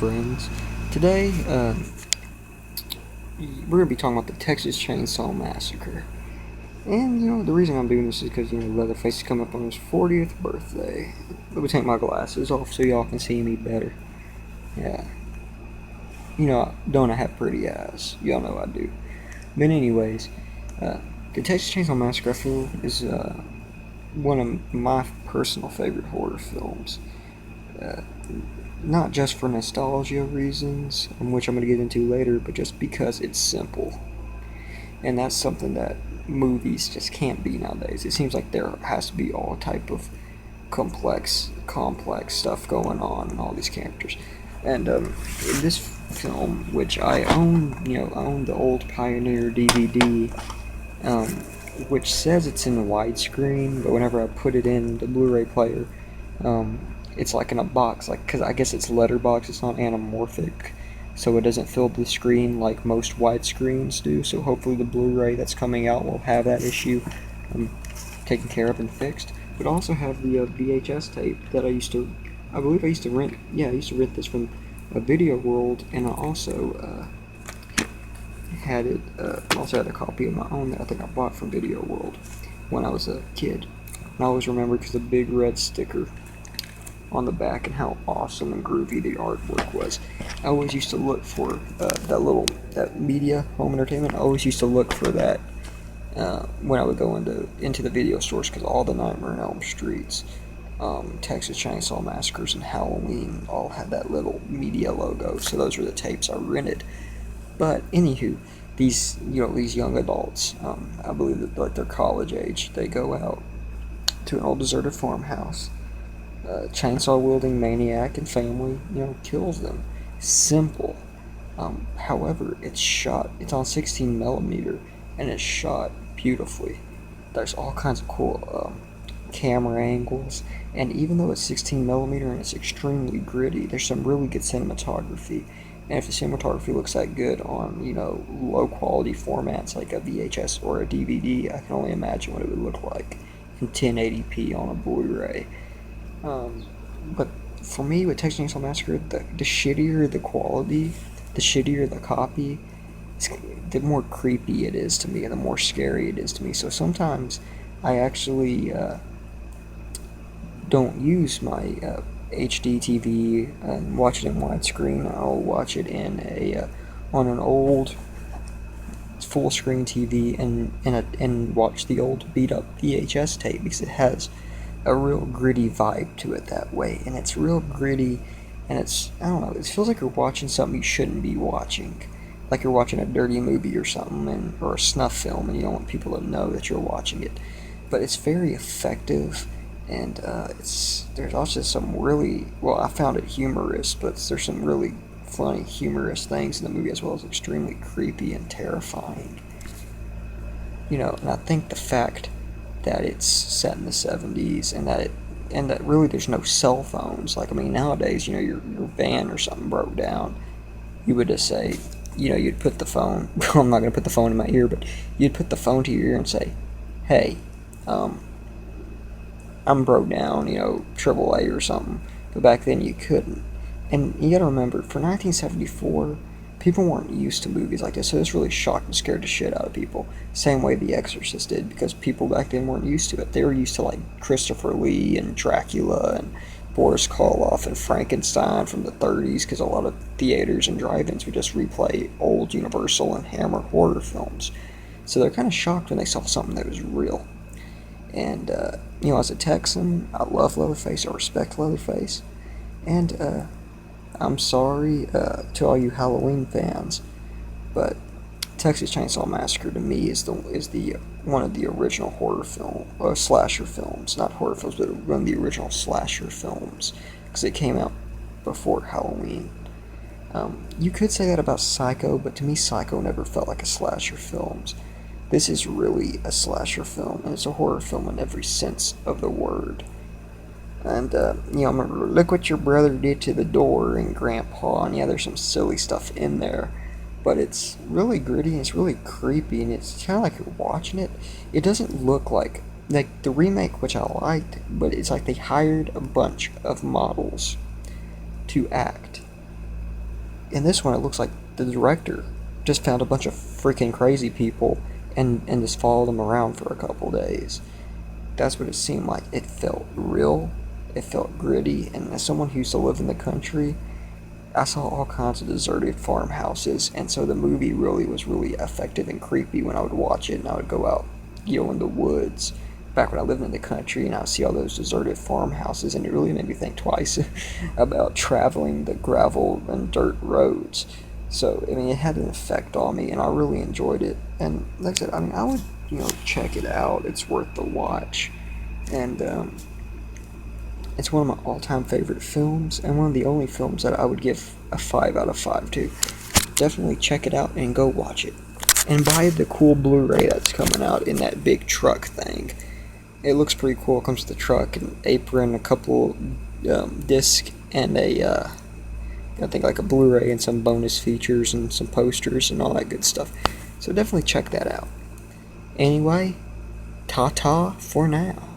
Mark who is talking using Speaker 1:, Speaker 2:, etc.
Speaker 1: friends. Today, we're going to be talking about the Texas Chainsaw Massacre. And, the reason I'm doing this is because, Leatherface is coming up on his 40th birthday. Let me take my glasses off so y'all can see me better. Yeah. Don't I have pretty eyes? Y'all know I do. But anyways, the Texas Chainsaw Massacre, I feel, is one of my personal favorite horror films. Not just for nostalgia reasons, which I'm going to get into later, but just because it's simple. And that's something that movies just can't be nowadays. It seems like there has to be all type of complex stuff going on in all these characters. And in this film, which I own, I own the old Pioneer DVD, which says it's in widescreen, but whenever I put it in the Blu-ray player, it's like in a box, because I guess it's letterbox, it's not anamorphic, so it doesn't fill the screen like most widescreens do. So hopefully the Blu-ray that's coming out will have that issue taken care of and fixed. But I also have the VHS tape that I believe I used to rent. Yeah, I used to rent this from Video World, and I also had a copy of my own that I think I bought from Video World when I was a kid. And I always remember because the big red sticker on the back and how awesome and groovy the artwork was. I always used to look for that media home entertainment. I always used to look for that when I would go into the video stores, because all the Nightmare on Elm Streets, Texas Chainsaw Massacres, and Halloween all had that little media logo. So those were the tapes I rented. But anywho, these young adults, I believe that they're college age. They go out to an old deserted farmhouse. Chainsaw-wielding maniac and family, kills them. Simple. However, it's on 16 millimeter, and it's shot beautifully. There's all kinds of cool camera angles, and even though it's 16 millimeter and it's extremely gritty, there's some really good cinematography. And if the cinematography looks that good on, low quality formats like a VHS or a DVD, I can only imagine what it would look like in 1080p on a Blu-ray. But for me, with Texas Chainsaw Massacre, the shittier the quality, the shittier the copy, the more creepy it is to me, and the more scary it is to me. So sometimes I actually don't use my HD TV and watch it in widescreen. I'll watch it on an old full screen TV and watch the old beat up VHS tape, because it has a real gritty vibe to it that way, and it's real gritty, and I don't know, it feels like you're watching something you shouldn't be watching, like you're watching a dirty movie or something, or a snuff film, and you don't want people to know that you're watching it. But it's very effective, and there's also some really, I found it humorous, but there's some really funny, humorous things in the movie, as well as extremely creepy and terrifying. And I think the fact that it's set in the 70s, and that really there's no cell phones. Nowadays, your van or something broke down, you would just say, you'd put the phone, I'm not going to put the phone in my ear, but you'd put the phone to your ear and say, hey, I'm broke down, AAA or something. But back then you couldn't. And you gotta remember, for 1974, people weren't used to movies like this, so this really shocked and scared the shit out of people. Same way The Exorcist did, because people back then weren't used to it. They were used to Christopher Lee and Dracula and Boris Karloff and Frankenstein from the 30s, because a lot of theaters and drive-ins would just replay old Universal and Hammer horror films. So they're kind of shocked when they saw something that was real. And, as a Texan, I love Leatherface, I respect Leatherface, and, I'm sorry to all you Halloween fans, but Texas Chainsaw Massacre to me is the one of the original horror slasher films, not horror films, but one of the original slasher films, because it came out before Halloween. You could say that about Psycho, but to me Psycho never felt like a slasher film. This is really a slasher film, and it's a horror film in every sense of the word. And, remember, look what your brother did to the door, and Grandpa, and there's some silly stuff in there. But it's really gritty, and it's really creepy, and it's kind of like you're watching it. It doesn't look like the remake, which I liked, but it's like they hired a bunch of models to act in this one, it looks like the director just found a bunch of freaking crazy people and just followed them around for a couple days. That's what it seemed like. It felt real. It felt gritty. And as someone who used to live in the country, I saw all kinds of deserted farmhouses, and so the movie really was really effective and creepy when I would watch it, and I would go out, in the woods back when I lived in the country, and I would see all those deserted farmhouses, and it really made me think twice about traveling the gravel and dirt roads. So, I mean, it had an effect on me, and I really enjoyed it. And like I said, I mean, I would, check it out. It's worth the watch. And, it's one of my all-time favorite films, and one of the only films that I would give a 5 out of 5 to. Definitely check it out and go watch it. And buy the cool Blu-ray that's coming out in that big truck thing. It looks pretty cool. It comes with a truck, an apron, a couple discs, and I think like a Blu-ray and some bonus features and some posters and all that good stuff. So definitely check that out. Anyway, ta-ta for now.